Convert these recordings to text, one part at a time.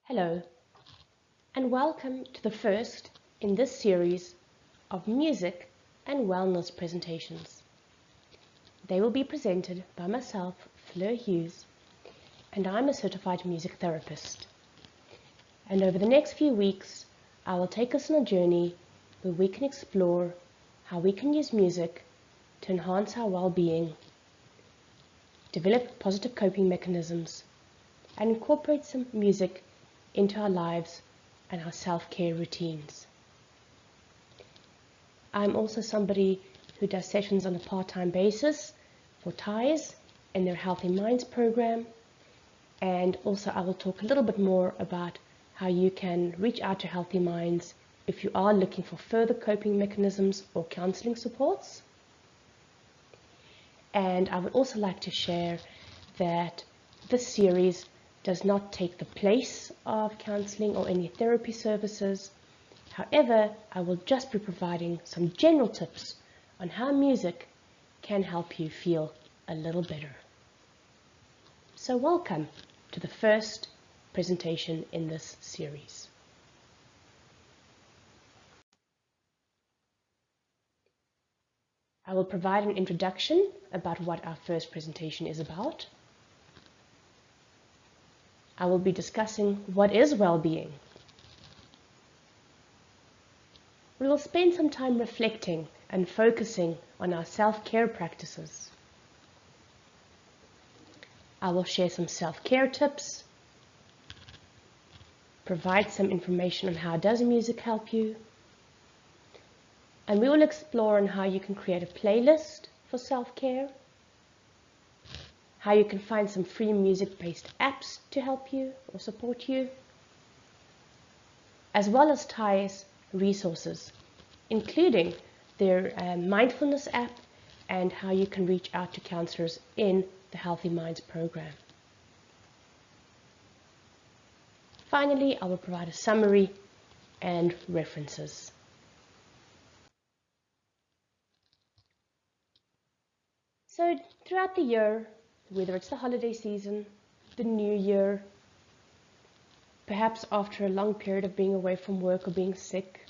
Hello, and welcome to the first in this series of music and wellness presentations. They will be presented by myself, Fleur Hughes, and I'm a certified music therapist. And over the next few weeks, I will take us on a journey where we can explore how we can use music to enhance our well-being, develop positive coping mechanisms, and incorporate some music into our lives and our self-care routines. I'm also somebody who does sessions on a part-time basis for Thais in their Healthy Minds program, and also I will talk a little bit more about how you can reach out to Healthy Minds if you are looking for further coping mechanisms or counseling supports. And I would also like to share that this series does not take the place of counseling or any therapy services. However, I will just be providing some general tips on how music can help you feel a little better. So welcome to the first presentation in this series. I will provide an introduction about what our first presentation is about. I will be discussing what is well-being. We will spend some time reflecting and focusing on our self-care practices. I will share some self-care tips, provide some information on how does music help you, and we will explore on how you can create a playlist for self-care, how you can find some free music-based apps to help you or support you, as well as Thais resources, including their mindfulness app and how you can reach out to counselors in the Healthy Minds program. Finally, I will provide a summary and references. So throughout the year, whether it's the holiday season, the new year, perhaps after a long period of being away from work or being sick,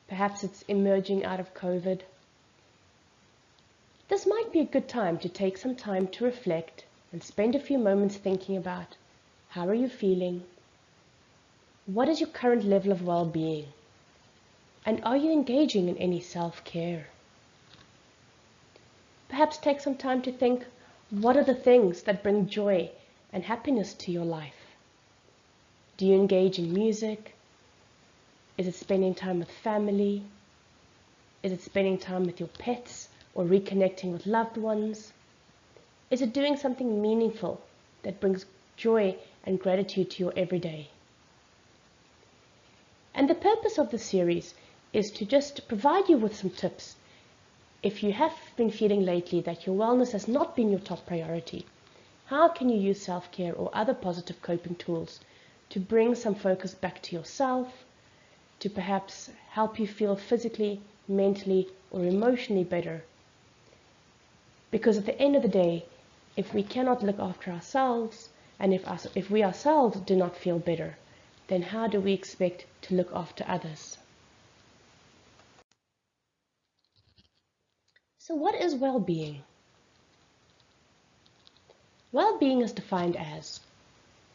perhaps it's emerging out of COVID, this might be a good time to take some time to reflect and spend a few moments thinking about how are you feeling, what is your current level of well-being, and are you engaging in any self-care? Perhaps take some time to think, what are the things that bring joy and happiness to your life? Do you engage in music? Is it spending time with family? Is it spending time with your pets or reconnecting with loved ones? Is it doing something meaningful that brings joy and gratitude to your everyday? And the purpose of the series is to just provide you with some tips. If you have been feeling lately that your wellness has not been your top priority, how can you use self-care or other positive coping tools to bring some focus back to yourself, to perhaps help you feel physically, mentally, or emotionally better? Because at the end of the day, if we cannot look after ourselves, and if we ourselves do not feel better, then how do we expect to look after others? So what is well-being? Well-being is defined as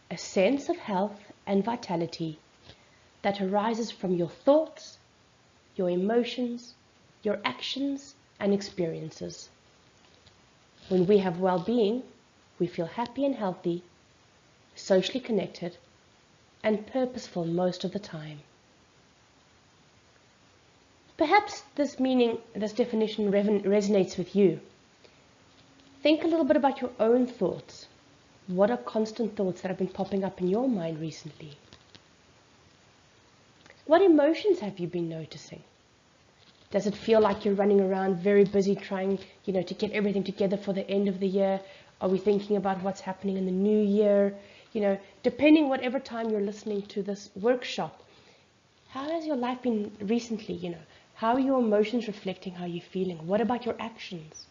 a sense of health and vitality that arises from your thoughts, your emotions, your actions, and experiences. When we have well-being, we feel happy and healthy, socially connected, and purposeful most of the time. Perhaps this definition resonates with you. Think a little bit about your own thoughts. What are constant thoughts that have been popping up in your mind recently? What emotions have you been noticing? Does it feel like you're running around very busy trying, to get everything together for the end of the year? Are we thinking about what's happening in the new year? Depending whatever time you're listening to this workshop, how has your life been recently? How are your emotions reflecting how you're feeling? What about your actions?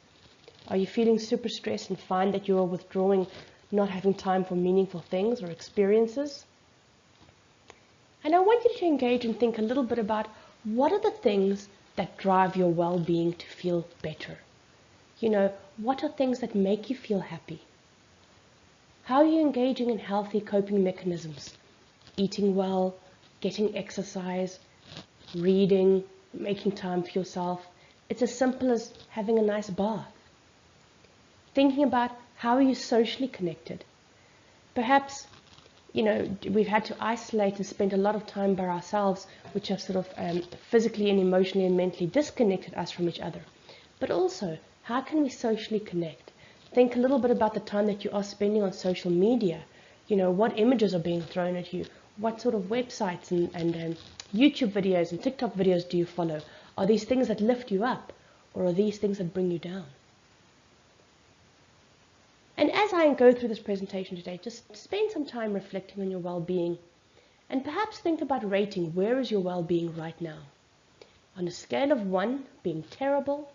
Are you feeling super stressed and find that you're withdrawing, not having time for meaningful things or experiences? And I want you to engage and think a little bit about what are the things that drive your well-being to feel better. What are things that make you feel happy? How are you engaging in healthy coping mechanisms? Eating well, getting exercise, reading, making time for yourself. It's as simple as having a nice bath. Thinking about how are you socially connected. Perhaps, we've had to isolate and spend a lot of time by ourselves, which have sort of physically and emotionally and mentally disconnected us from each other. But also, how can we socially connect? Think a little bit about the time that you are spending on social media. What images are being thrown at you? What sort of websites and YouTube videos and TikTok videos do you follow? Are these things that lift you up, or are these things that bring you down? And as I go through this presentation today, just spend some time reflecting on your well-being, and perhaps think about rating where is your well-being right now. On a scale of 1 being terrible,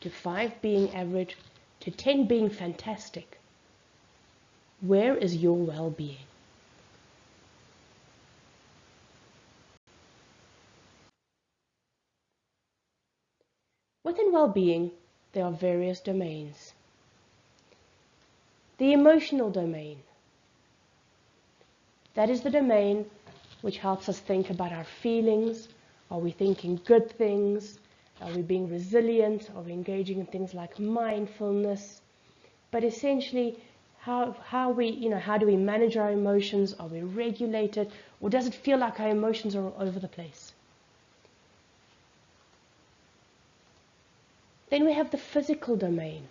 to 5 being average, to 10 being fantastic, where is your well-being? Within well-being, there are various domains. The emotional domain. That is the domain which helps us think about our feelings. Are we thinking good things? Are we being resilient? Are we engaging in things like mindfulness? But essentially, how do we manage our emotions? Are we regulated? Or does it feel like our emotions are all over the place? Then we have the physical domain.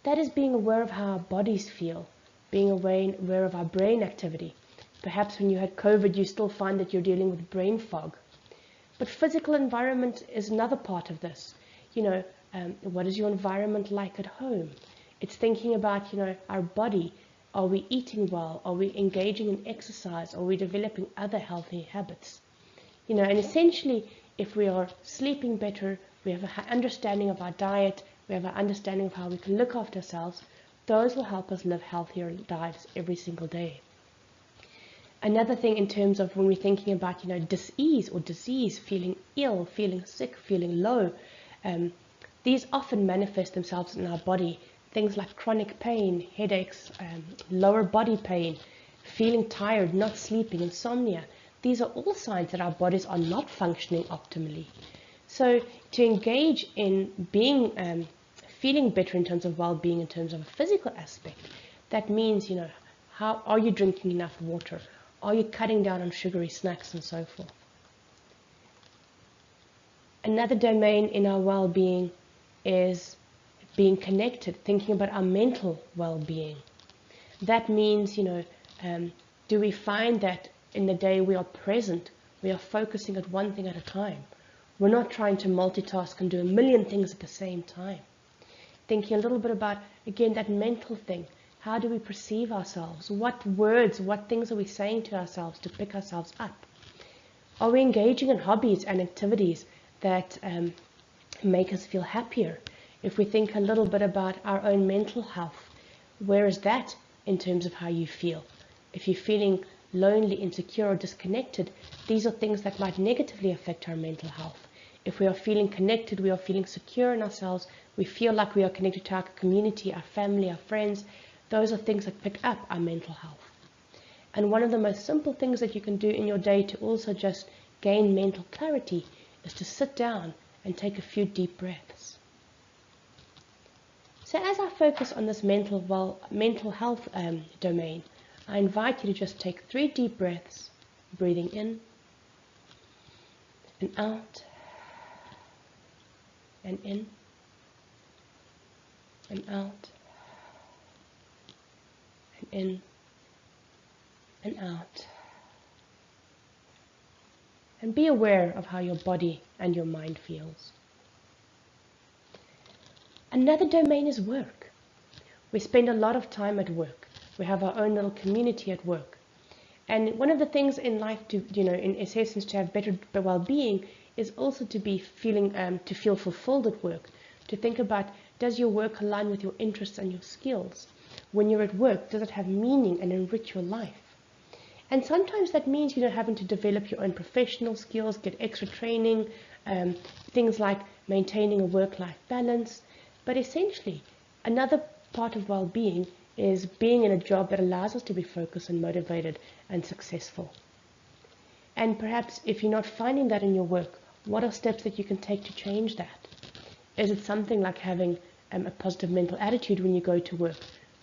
That is being aware of how our bodies feel, being aware of our brain activity. Perhaps when you had COVID, you still find that you're dealing with brain fog. But physical environment is another part of this. What is your environment like at home? It's thinking about, our body. Are we eating well? Are we engaging in exercise? Are we developing other healthy habits? And essentially, if we are sleeping better, we have an understanding of our diet, we have an understanding of how we can look after ourselves, those will help us live healthier lives every single day. Another thing in terms of when we're thinking about, dis-ease or disease, feeling ill, feeling sick, feeling low, these often manifest themselves in our body. Things like chronic pain, headaches, lower body pain, feeling tired, not sleeping, insomnia. These are all signs that our bodies are not functioning optimally. So to engage in feeling better in terms of well-being, in terms of a physical aspect, that means, how are you drinking enough water? Are you cutting down on sugary snacks and so forth? Another domain in our well-being is being connected, thinking about our mental well-being. That means, do we find that in the day we are present, we are focusing at one thing at a time? We're not trying to multitask and do a million things at the same time. Thinking a little bit about, again, that mental thing. How do we perceive ourselves? What words, what things are we saying to ourselves to pick ourselves up? Are we engaging in hobbies and activities that make us feel happier? If we think a little bit about our own mental health, where is that in terms of how you feel? If you're feeling lonely, insecure, or disconnected, these are things that might negatively affect our mental health. If we are feeling connected, we are feeling secure in ourselves, we feel like we are connected to our community, our family, our friends, those are things that pick up our mental health. And one of the most simple things that you can do in your day to also just gain mental clarity is to sit down and take a few deep breaths. So as I focus on this mental health domain, I invite you to just take 3 deep breaths, breathing in and out, and in and out, and in and out. And be aware of how your body and your mind feels. Another domain is work. We spend a lot of time at work. We have our own little community at work. And one of the things in life to, in essence, to have better well-being is also to be to feel fulfilled at work. To think about, does your work align with your interests and your skills? When you're at work, does it have meaning and enrich your life? And sometimes that means, having to develop your own professional skills, get extra training, things like maintaining a work-life balance. But essentially, another part of well-being is being in a job that allows us to be focused and motivated and successful. And perhaps if you're not finding that in your work, what are steps that you can take to change that? Is it something like having a positive mental attitude when you go to work,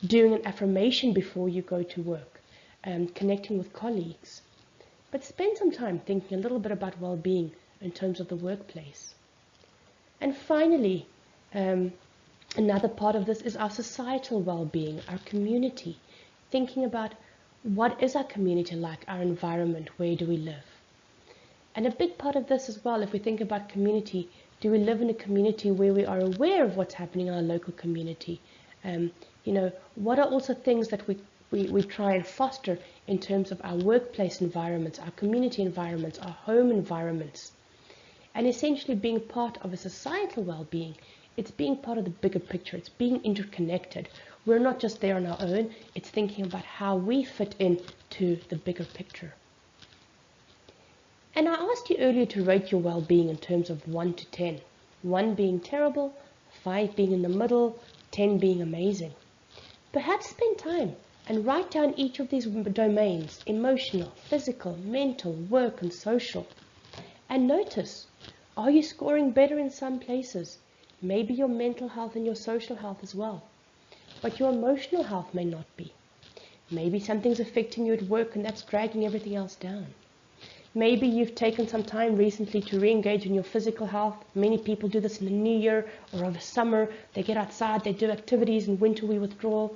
doing an affirmation before you go to work, connecting with colleagues? But spend some time thinking a little bit about well-being in terms of the workplace. And finally, another part of this is our societal well-being, our community, thinking about what is our community like, our environment, where do we live? And a big part of this as well, if we think about community, do we live in a community where we are aware of what's happening in our local community? What are also things that we try and foster in terms of our workplace environments, our community environments, our home environments? And essentially being part of a societal well-being, it's being part of the bigger picture, it's being interconnected. We're not just there on our own, it's thinking about how we fit in to the bigger picture. And I asked you earlier to rate your well-being in terms of 1 to 10. 1 being terrible, 5 being in the middle, 10 being amazing. Perhaps spend time and write down each of these domains: emotional, physical, mental, work, and social. And notice, are you scoring better in some places? Maybe your mental health and your social health as well. But your emotional health may not be. Maybe something's affecting you at work and that's dragging everything else down. Maybe you've taken some time recently to re-engage in your physical health. Many people do this in the new year or over summer. They get outside, they do activities. In winter we withdraw.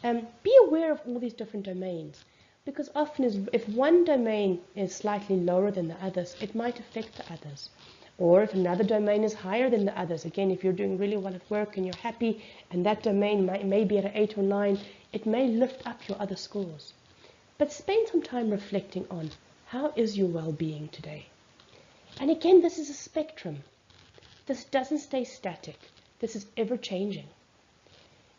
Be aware of all these different domains, because often if one domain is slightly lower than the others, it might affect the others. Or if another domain is higher than the others, again, if you're doing really well at work and you're happy and that domain may be at an 8 or 9, it may lift up your other scores. But spend some time reflecting on, how is your well-being today? And again, this is a spectrum. This doesn't stay static. This is ever-changing.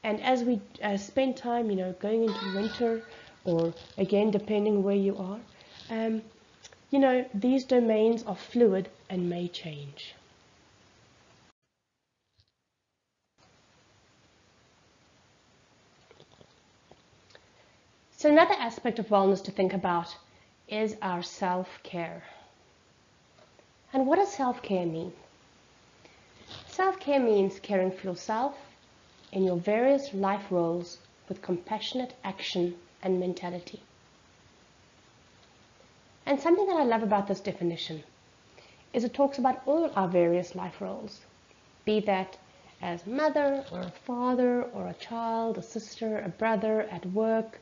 And as we spend time, going into winter, or again, depending where you are, these domains are fluid and may change. So another aspect of wellness to think about is our self-care. And what does self-care mean? Self-care means caring for yourself in your various life roles with compassionate action and mentality. And something that I love about this definition is it talks about all our various life roles, be that as mother or a father or a child, a sister, a brother, at work,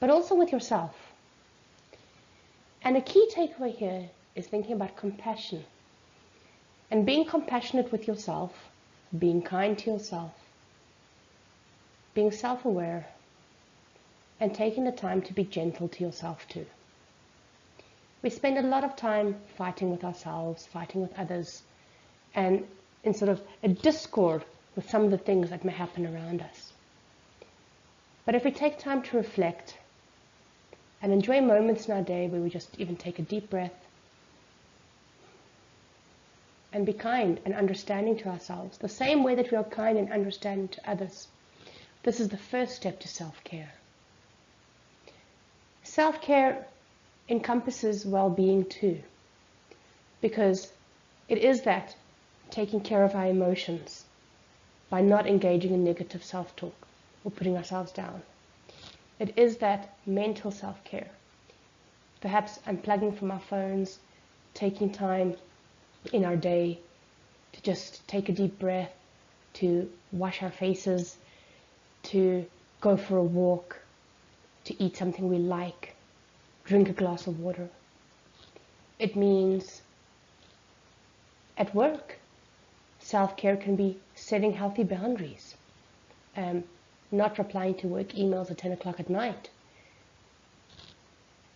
but also with yourself. And a key takeaway here is thinking about compassion and being compassionate with yourself, being kind to yourself, being self-aware, and taking the time to be gentle to yourself too. We spend a lot of time fighting with ourselves, fighting with others, and in sort of a discord with some of the things that may happen around us. But if we take time to reflect and enjoy moments in our day where we just even take a deep breath and be kind and understanding to ourselves, the same way that we are kind and understanding to others, this is the first step to self-care. Self-care encompasses well-being too, because it is that taking care of our emotions by not engaging in negative self-talk or putting ourselves down. It is that mental self-care, perhaps unplugging from our phones, taking time in our day to just take a deep breath, to wash our faces, to go for a walk, to eat something we like, drink a glass of water. It means at work, self-care can be setting healthy boundaries, not replying to work emails at 10 o'clock at night.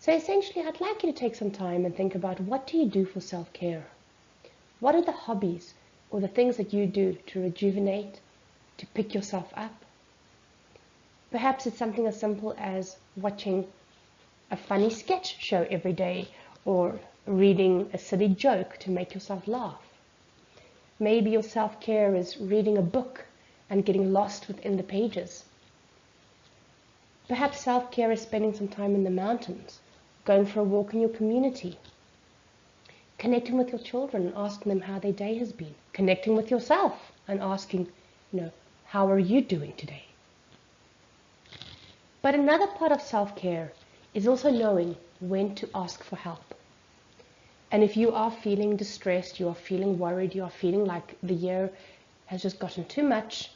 So essentially, I'd like you to take some time and think about, what do you do for self-care? What are the hobbies or the things that you do to rejuvenate, to pick yourself up? Perhaps it's something as simple as watching a funny sketch show every day, or reading a silly joke to make yourself laugh. Maybe your self-care is reading a book and getting lost within the pages. Perhaps self-care is spending some time in the mountains, going for a walk in your community, connecting with your children and asking them how their day has been, connecting with yourself and asking, how are you doing today? But another part of self-care is also knowing when to ask for help. And if you are feeling distressed, you are feeling worried, you are feeling like the year has just gotten too much,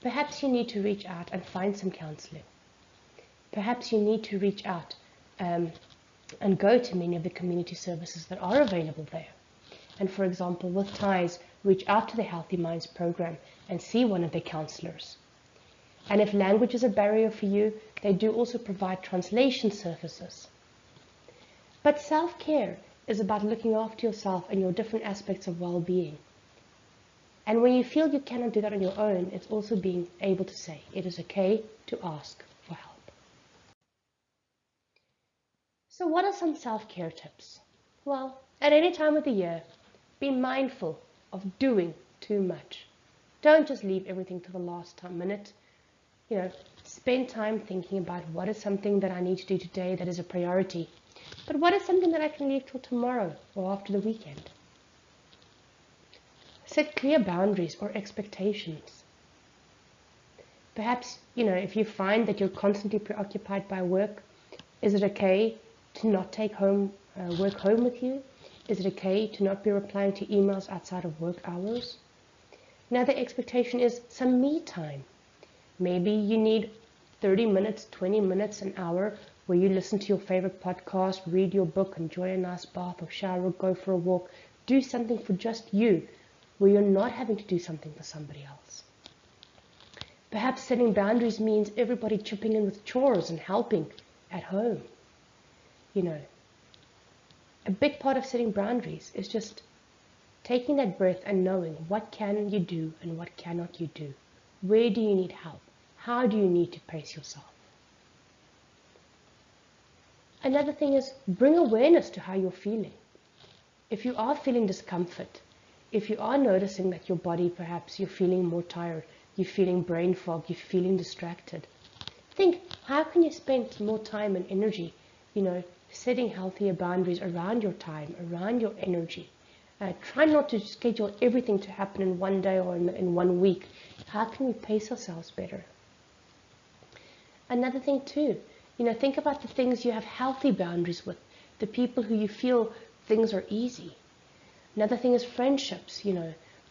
perhaps you need to reach out and find some counseling. Perhaps you need to reach out and go to many of the community services that are available there. And for example, with TIES, reach out to the Healthy Minds program and see one of their counselors. And if language is a barrier for you, they do also provide translation services. But self-care is about looking after yourself and your different aspects of well-being. And when you feel you cannot do that on your own, it's also being able to say it is okay to ask for help. So what are some self-care tips? Well, at any time of the year, be mindful of doing too much. Don't just leave everything to the last minute. Spend time thinking about what is something that I need to do today that is a priority. But what is something that I can leave till tomorrow or after the weekend? Set clear boundaries or expectations. Perhaps, if you find that you're constantly preoccupied by work, is it okay to not take work home with you? Is it okay to not be replying to emails outside of work hours? Another expectation is some me time. Maybe you need 30 minutes, 20 minutes, an hour where you listen to your favorite podcast, read your book, enjoy a nice bath or shower, go for a walk. Do something for just you where you're not having to do something for somebody else. Perhaps setting boundaries means everybody chipping in with chores and helping at home. A big part of setting boundaries is just taking that breath and knowing what can you do and what cannot you do. Where do you need help? How do you need to pace yourself? Another thing is bring awareness to how you're feeling. If you are feeling discomfort, if you are noticing that your body, perhaps you're feeling more tired, you're feeling brain fog, you're feeling distracted, think, how can you spend more time and energy, setting healthier boundaries around your time, around your energy. Try not to schedule everything to happen in one day or in 1 week. How can we pace ourselves better? Another thing too, think about the things you have healthy boundaries with, the people who you feel things are easy. Another thing is friendships,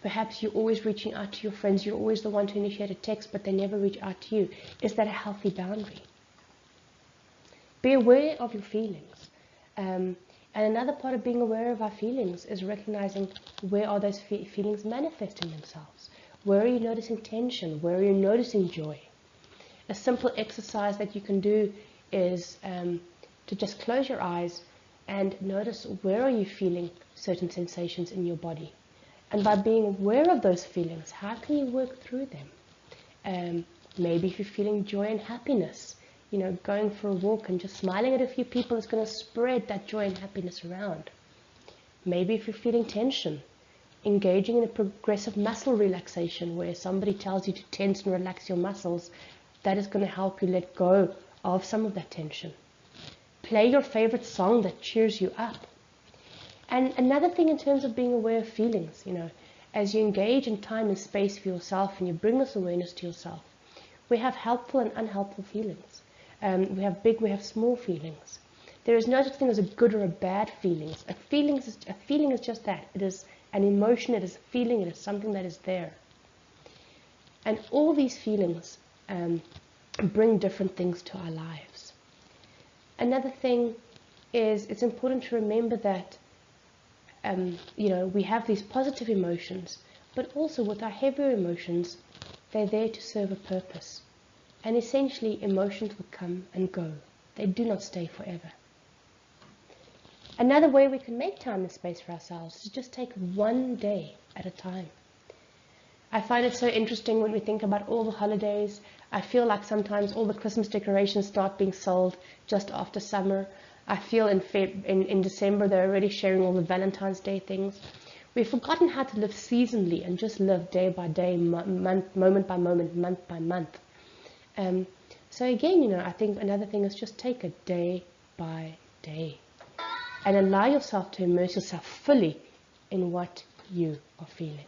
perhaps you're always reaching out to your friends, you're always the one to initiate a text, but they never reach out to you. Is that a healthy boundary? Be aware of your feelings. And another part of being aware of our feelings is recognizing where are those feelings manifesting themselves. Where are you noticing tension? Where are you noticing joy? A simple exercise that you can do is to just close your eyes and notice where are you feeling certain sensations in your body. And by being aware of those feelings, how can you work through them? Maybe if you're feeling joy and happiness, going for a walk and just smiling at a few people is going to spread that joy and happiness around. Maybe if you're feeling tension, engaging in a progressive muscle relaxation where somebody tells you to tense and relax your muscles, that is going to help you let go of some of that tension. Play your favorite song that cheers you up. And another thing in terms of being aware of feelings, as you engage in time and space for yourself and you bring this awareness to yourself, we have helpful and unhelpful feelings. We have big, we have small feelings. There is no such thing as a good or a bad feelings. A feeling is just that. It is an emotion, it is a feeling, it is something that is there. And all these feelings bring different things to our lives. Another thing is it's important to remember that we have these positive emotions, but also with our heavier emotions, they're there to serve a purpose. And essentially, emotions will come and go. They do not stay forever. Another way we can make time and space for ourselves is just take one day at a time. I find it so interesting when we think about all the holidays. I feel like sometimes all the Christmas decorations start being sold just after summer. I feel in December they're already sharing all the Valentine's Day things. We've forgotten how to live seasonally and just live day by day, moment by moment, month by month. So again, I think another thing is just take it day by day and allow yourself to immerse yourself fully in what you are feeling.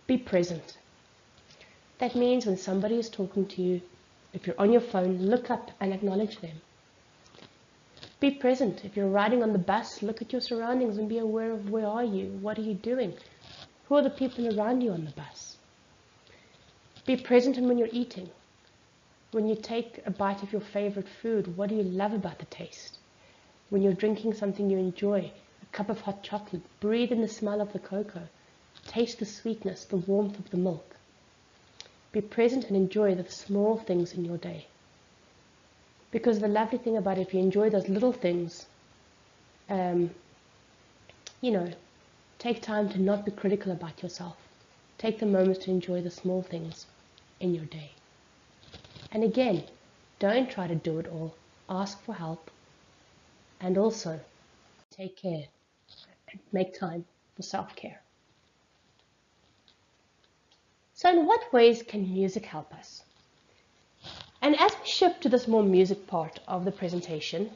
Be present. That means when somebody is talking to you, if you're on your phone, look up and acknowledge them. Be present. If you're riding on the bus, look at your surroundings and be aware of where are you, what are you doing, who are the people around you on the bus. Be present when you're eating. When you take a bite of your favorite food, what do you love about the taste? When you're drinking something you enjoy, a cup of hot chocolate, breathe in the smell of the cocoa. Taste the sweetness, the warmth of the milk. Be present and enjoy the small things in your day. Because the lovely thing about it, if you enjoy those little things, take time to not be critical about yourself. Take the moments to enjoy the small things in your day. And again, don't try to do it all. Ask for help. And also, take care and make time for self-care. So in what ways can music help us? And as we shift to this more music part of the presentation,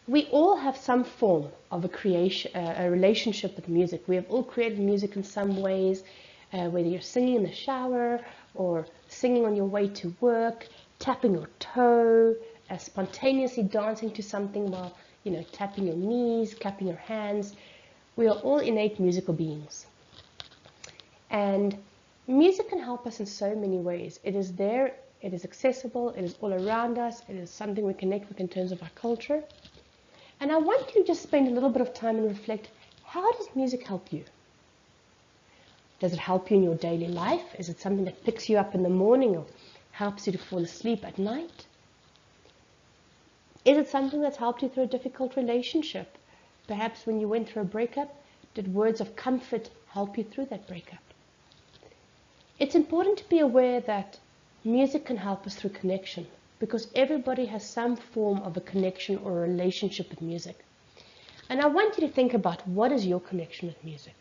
we all have some form of a relationship with music. We have all created music in some ways, whether you're singing in the shower or singing on your way to work, tapping your toe, spontaneously dancing to something while, tapping your knees, clapping your hands. We are all innate musical beings. And music can help us in so many ways. It is there, it is accessible, it is all around us, it is something we connect with in terms of our culture. And I want you to just spend a little bit of time and reflect, how does music help you? Does it help you in your daily life? Is it something that picks you up in the morning or helps you to fall asleep at night? Is it something that's helped you through a difficult relationship? Perhaps when you went through a breakup, did words of comfort help you through that breakup? It's important to be aware that music can help us through connection, because everybody has some form of a connection or a relationship with music. And I want you to think about, what is your connection with music?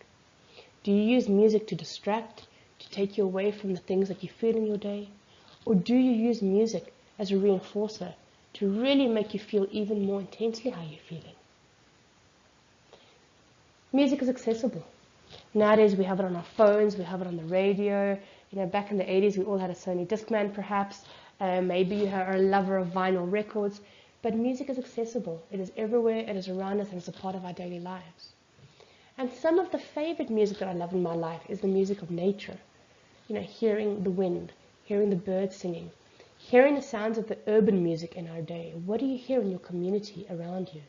Do you use music to distract, to take you away from the things that you feel in your day? Or do you use music as a reinforcer to really make you feel even more intensely how you're feeling? Music is accessible. Nowadays we have it on our phones, we have it on the radio. Back in the 80s we all had a Sony Discman perhaps. Maybe you are a lover of vinyl records. But music is accessible. It is everywhere, it is around us, and it's a part of our daily lives. And some of the favorite music that I love in my life is the music of nature. Hearing the wind, hearing the birds singing, hearing the sounds of the urban music in our day. What do you hear in your community around you?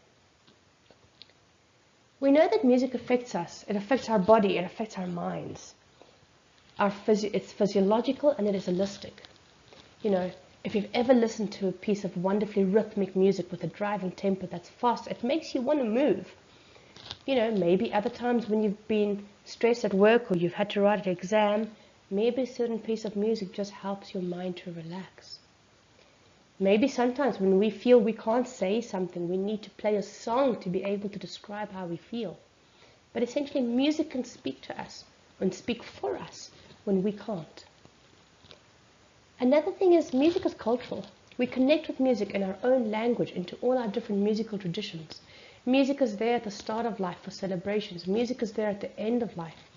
We know that music affects us. It affects our body. It affects our minds. It's physiological and it is holistic. If you've ever listened to a piece of wonderfully rhythmic music with a driving tempo that's fast, it makes you want to move. Maybe other times when you've been stressed at work or you've had to write an exam, maybe a certain piece of music just helps your mind to relax. Maybe sometimes when we feel we can't say something, we need to play a song to be able to describe how we feel. But essentially, music can speak to us and speak for us when we can't. Another thing is, music is cultural. We connect with music in our own language into all our different musical traditions. Music is there at the start of life for celebrations. Music is there at the end of life.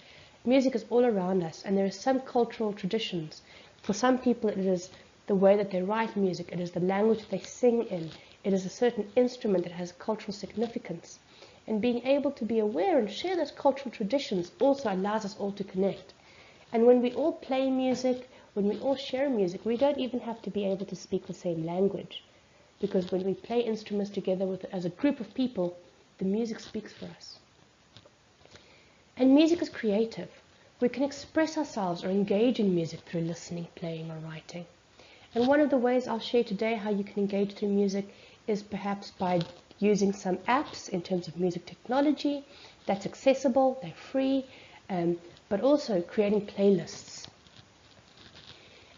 Music is all around us, and there are some cultural traditions. For some people, it is the way that they write music, it is the language they sing in, it is a certain instrument that has cultural significance. And being able to be aware and share those cultural traditions also allows us all to connect. And when we all play music, when we all share music, we don't even have to be able to speak the same language. Because when we play instruments together as a group of people, the music speaks for us. And music is creative. We can express ourselves or engage in music through listening, playing, or writing. And one of the ways I'll share today how you can engage through music is perhaps by using some apps in terms of music technology that's accessible, they're free, but also creating playlists.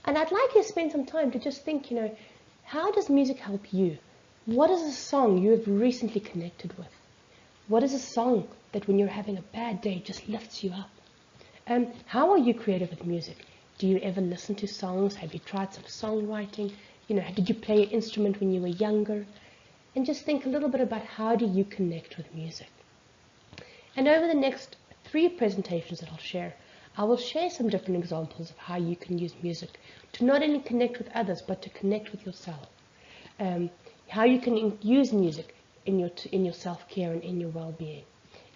And I'd like you to spend some time to just think, how does music help you? What is a song you have recently connected with? What is a song that when you're having a bad day just lifts you up? How are you creative with music? Do you ever listen to songs? Have you tried some songwriting? Did you play an instrument when you were younger? And just think a little bit about how do you connect with music. And over the next 3 presentations that I'll share, I will share some different examples of how you can use music to not only connect with others, but to connect with yourself. How you can use music in your self-care and in your well-being.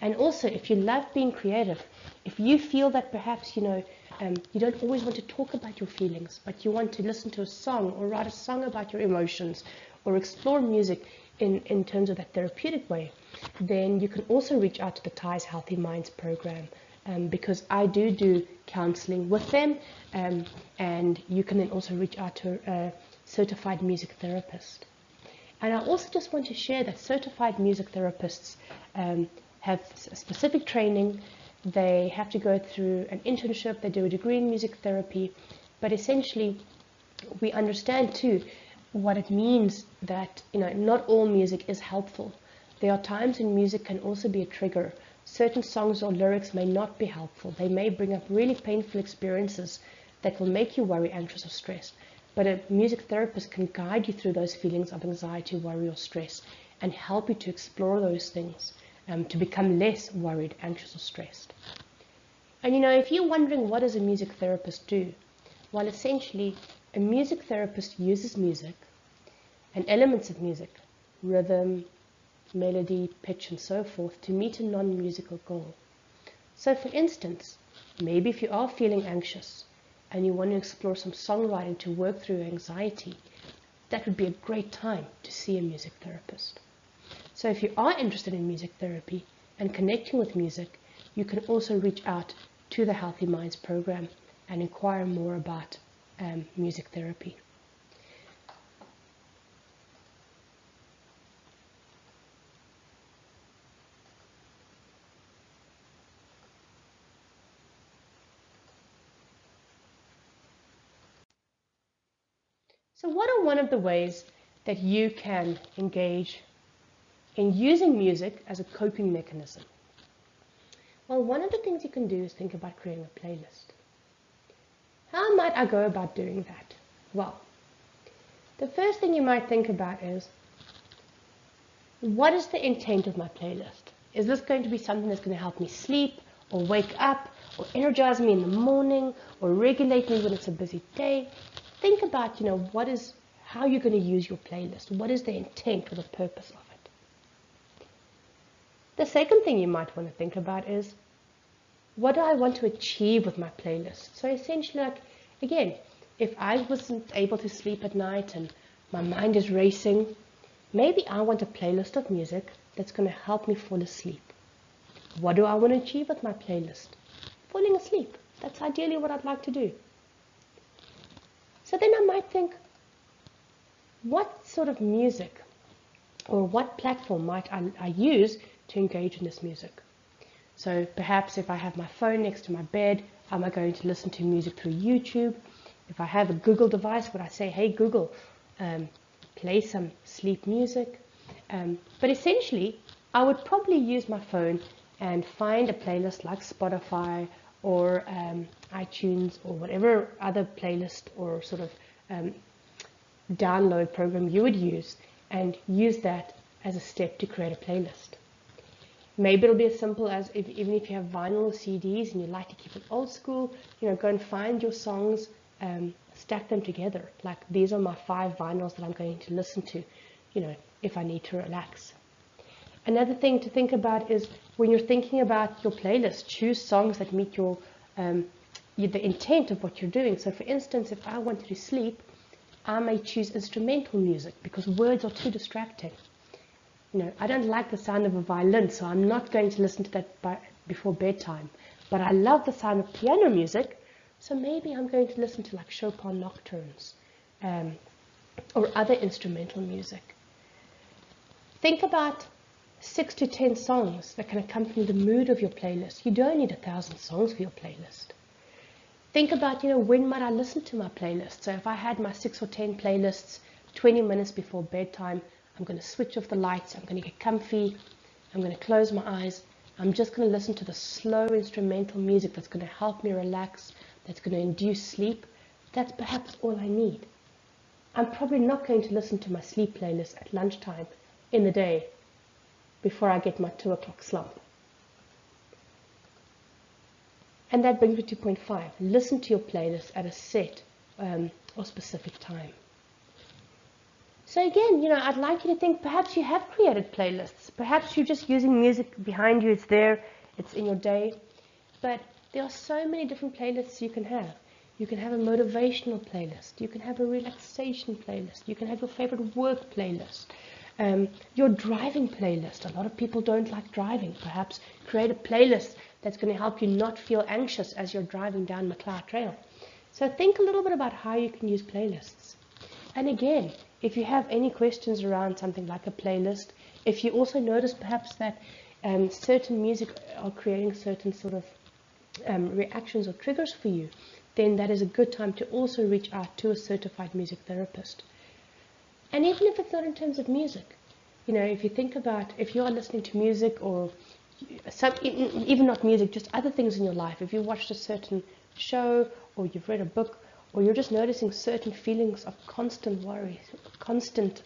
And also, if you love being creative, if you feel that perhaps, you don't always want to talk about your feelings, but you want to listen to a song or write a song about your emotions or explore music in terms of that therapeutic way, then you can also reach out to the TIE's Healthy Minds program, because I do counseling with them, and you can then also reach out to a certified music therapist. And I also just want to share that certified music therapists have specific training. They have to go through an internship, they do a degree in music therapy, but essentially we understand too what it means that not all music is helpful. There are times when music can also be a trigger. Certain songs or lyrics may not be helpful. They may bring up really painful experiences that will make you worry, anxious, or stressed. But a music therapist can guide you through those feelings of anxiety, worry, or stress and help you to explore those things, to become less worried, anxious, or stressed. And if you're wondering what does a music therapist do? Well, essentially, a music therapist uses music and elements of music, rhythm, melody, pitch, and so forth, to meet a non-musical goal. So for instance, maybe if you are feeling anxious and you want to explore some songwriting to work through anxiety, that would be a great time to see a music therapist. So if you are interested in music therapy and connecting with music, you can also reach out to the Healthy Minds program and inquire more about music therapy. So what are one of the ways that you can engage in using music as a coping mechanism? Well, one of the things you can do is think about creating a playlist. How might I go about doing that? Well, the first thing you might think about is, what is the intent of my playlist? Is this going to be something that's going to help me sleep or wake up or energize me in the morning or regulate me when it's a busy day? Think about, how you're going to use your playlist. What is the intent or the purpose of it? The second thing you might want to think about is, what do I want to achieve with my playlist? So essentially, again, if I wasn't able to sleep at night and my mind is racing, maybe I want a playlist of music that's going to help me fall asleep. What do I want to achieve with my playlist? Falling asleep. That's ideally what I'd like to do. So then I might think, what sort of music or what platform might I use to engage in this music? So perhaps if I have my phone next to my bed, am I going to listen to music through YouTube? If I have a Google device, would I say, hey Google, play some sleep music? But essentially, I would probably use my phone and find a playlist like Spotify or iTunes or whatever other playlist or sort of download program you would use, and use that as a step to create a playlist. Maybe it'll be as simple as, even if you have vinyl or CDs and you like to keep it old school, go and find your songs, stack them together. Like, these are my 5 vinyls that I'm going to listen to, if I need to relax. Another thing to think about is, when you're thinking about your playlist, choose songs that meet your the intent of what you're doing. So for instance, if I wanted to sleep, I may choose instrumental music because words are too distracting. I don't like the sound of a violin, so I'm not going to listen to that before bedtime. But I love the sound of piano music, so maybe I'm going to listen to like Chopin nocturnes or other instrumental music. Think about 6 to 10 songs that can accompany the mood of your playlist. You don't need 1,000 songs for your playlist. Think about, when might I listen to my playlist? So if I had my 6 or 10 playlists 20 minutes before bedtime, I'm going to switch off the lights, I'm going to get comfy, I'm going to close my eyes, I'm just going to listen to the slow instrumental music that's going to help me relax, that's going to induce sleep. That's perhaps all I need. I'm probably not going to listen to my sleep playlist at lunchtime in the day before I get my 2 o'clock slump. And that brings me to point 5. Listen to your playlist at a set or specific time. So again, I'd like you to think perhaps you have created playlists. Perhaps you're just using music behind you. It's there. It's in your day. But there are so many different playlists you can have. You can have a motivational playlist. You can have a relaxation playlist. You can have your favorite work playlist. Your driving playlist. A lot of people don't like driving. Perhaps create a playlist that's going to help you not feel anxious as you're driving down McLeod Trail. So think a little bit about how you can use playlists. And again, if you have any questions around something like a playlist, if you also notice perhaps that certain music are creating certain sort of reactions or triggers for you, then that is a good time to also reach out to a certified music therapist. And even if it's not in terms of music, if you think about, if you are listening to music or even not music, just other things in your life, if you watched a certain show or you've read a book, or you're just noticing certain feelings of constant worry, constant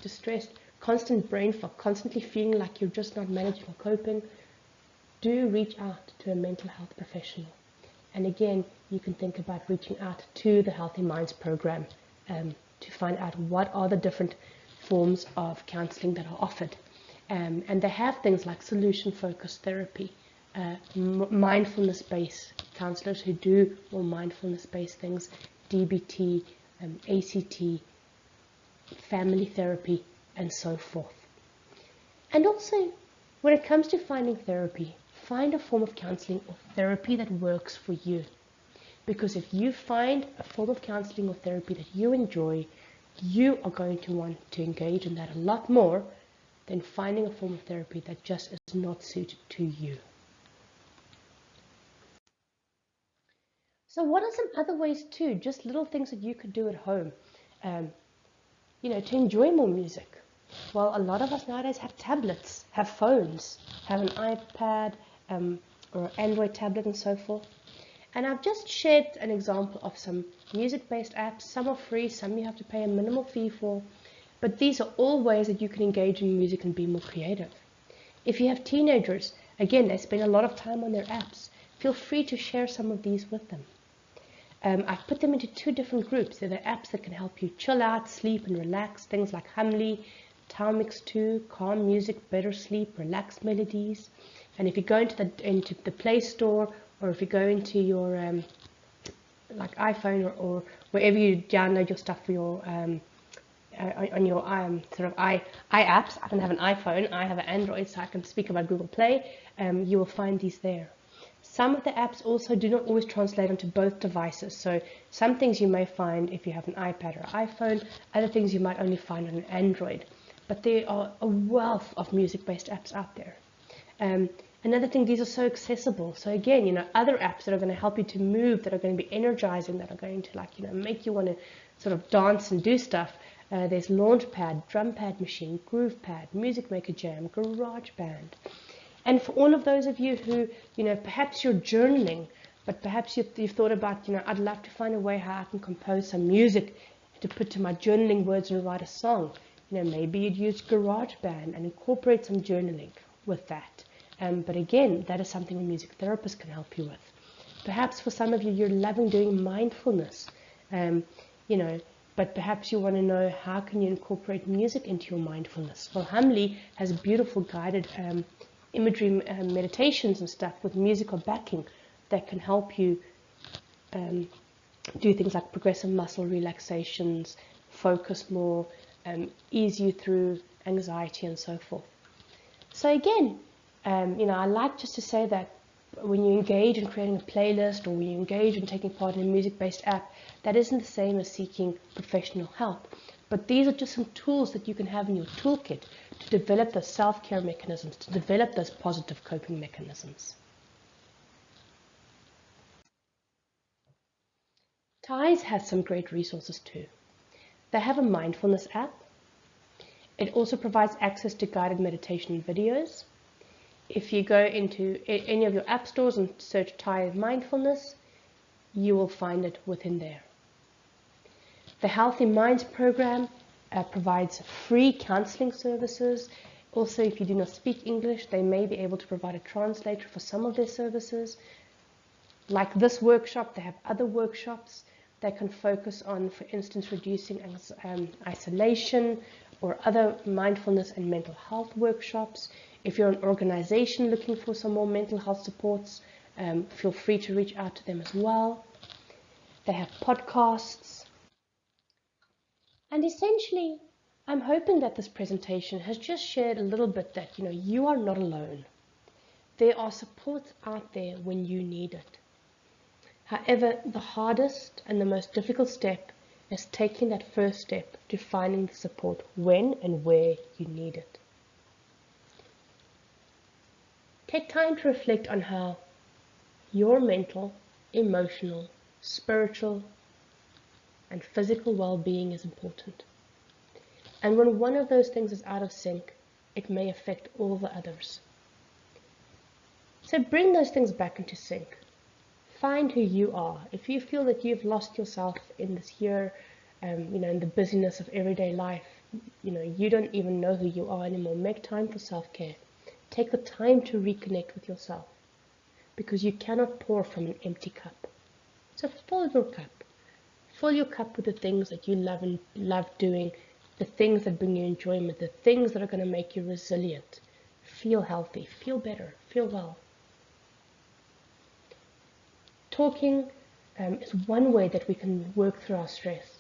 distress, constant brain fog, constantly feeling like you're just not managing or coping, do reach out to a mental health professional. And again, you can think about reaching out to the Healthy Minds program to find out what are the different forms of counseling that are offered. And they have things like solution-focused therapy, mindfulness-based counselors who do more mindfulness-based things, DBT, ACT, family therapy, and so forth. And also, when it comes to finding therapy, find a form of counseling or therapy that works for you. Because if you find a form of counseling or therapy that you enjoy, you are going to want to engage in that a lot more than finding a form of therapy that just is not suited to you. So what are some other ways too, just little things that you could do at home, to enjoy more music? Well, a lot of us nowadays have tablets, have phones, have an iPad or Android tablet and so forth. And I've just shared an example of some music-based apps. Some are free, some you have to pay a minimal fee for. But these are all ways that you can engage in music and be more creative. If you have teenagers, again, they spend a lot of time on their apps. Feel free to share some of these with them. I've put them into 2 different groups. They're the apps that can help you chill out, sleep, and relax. Things like Humly, Mix 2, calm music, better sleep, relaxed melodies. And if you go into the Play Store, or if you go into your like iPhone or wherever you download your stuff for your on your sort of apps. I don't have an iPhone. I have an Android, so I can speak about Google Play. You will find these there. Some of the apps also do not always translate onto both devices. So some things you may find if you have an iPad or iPhone, other things you might only find on an Android. But there are a wealth of music-based apps out there. Another thing, these are so accessible. So again, other apps that are going to help you to move, that are going to be energizing, that are going to make you want to sort of dance and do stuff. There's Launchpad, Drumpad Machine, Groovepad, Music Maker Jam, GarageBand. And for all of those of you who, perhaps you're journaling, but perhaps you've thought about, I'd love to find a way how I can compose some music to put to my journaling words and write a song. Maybe you'd use GarageBand and incorporate some journaling with that. But again, that is something a music therapist can help you with. Perhaps for some of you, you're loving doing mindfulness, but perhaps you want to know how can you incorporate music into your mindfulness. Well, Humly has beautiful guided imagery meditations and stuff with musical backing that can help you do things like progressive muscle relaxations, focus more, ease you through anxiety and so forth. So again, I like just to say that when you engage in creating a playlist or when you engage in taking part in a music-based app, that isn't the same as seeking professional help. But these are just some tools that you can have in your toolkit to develop those self-care mechanisms, to develop those positive coping mechanisms. TIES has some great resources too. They have a mindfulness app. It also provides access to guided meditation videos. If you go into any of your app stores and search TIES Mindfulness, you will find it within there. The Healthy Minds program provides free counseling services. Also, if you do not speak English, they may be able to provide a translator for some of their services. Like this workshop, they have other workshops that can focus on, for instance, reducing isolation, or other mindfulness and mental health workshops. If you're an organization looking for some more mental health supports, feel free to reach out to them as well. They have podcasts. And essentially, I'm hoping that this presentation has just shared a little bit that, you are not alone. There are supports out there when you need it. However, the hardest and the most difficult step is taking that first step to finding the support when and where you need it. Take time to reflect on how your mental, emotional, spiritual, and physical well-being is important. And when one of those things is out of sync, it may affect all the others. So bring those things back into sync. Find who you are. If you feel that you've lost yourself in this year, in the busyness of everyday life, you don't even know who you are anymore, make time for self-care. Take the time to reconnect with yourself, because you cannot pour from an empty cup. So fill your cup. Fill your cup with the things that you love and love doing, the things that bring you enjoyment, the things that are going to make you resilient. Feel healthy, feel better, feel well. Talking is one way that we can work through our stress.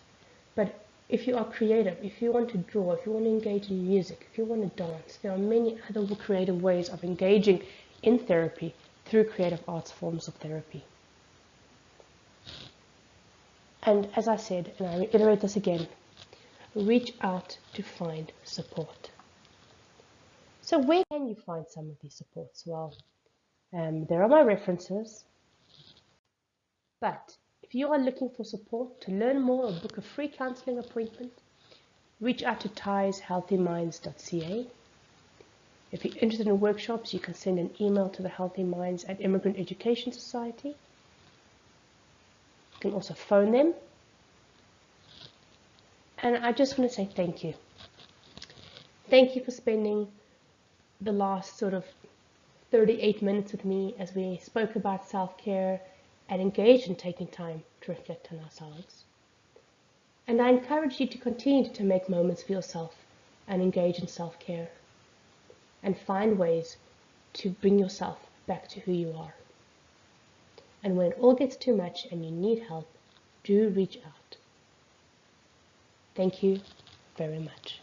But if you are creative, if you want to draw, if you want to engage in music, if you want to dance, there are many other creative ways of engaging in therapy through creative arts forms of therapy. And as I said, and I reiterate this again, reach out to find support. So where can you find some of these supports? Well, there are my references. But if you are looking for support to learn more or book a free counseling appointment, reach out to tieshealthyminds.ca. If you're interested in workshops, you can send an email to the Healthy Minds at Immigrant Education Society. You can also phone them. And I just want to say thank you. Thank you for spending the last sort of 38 minutes with me as we spoke about self-care and engaged in taking time to reflect on ourselves. And I encourage you to continue to make moments for yourself and engage in self-care and find ways to bring yourself back to who you are. And when it all gets too much and you need help, do reach out. Thank you very much.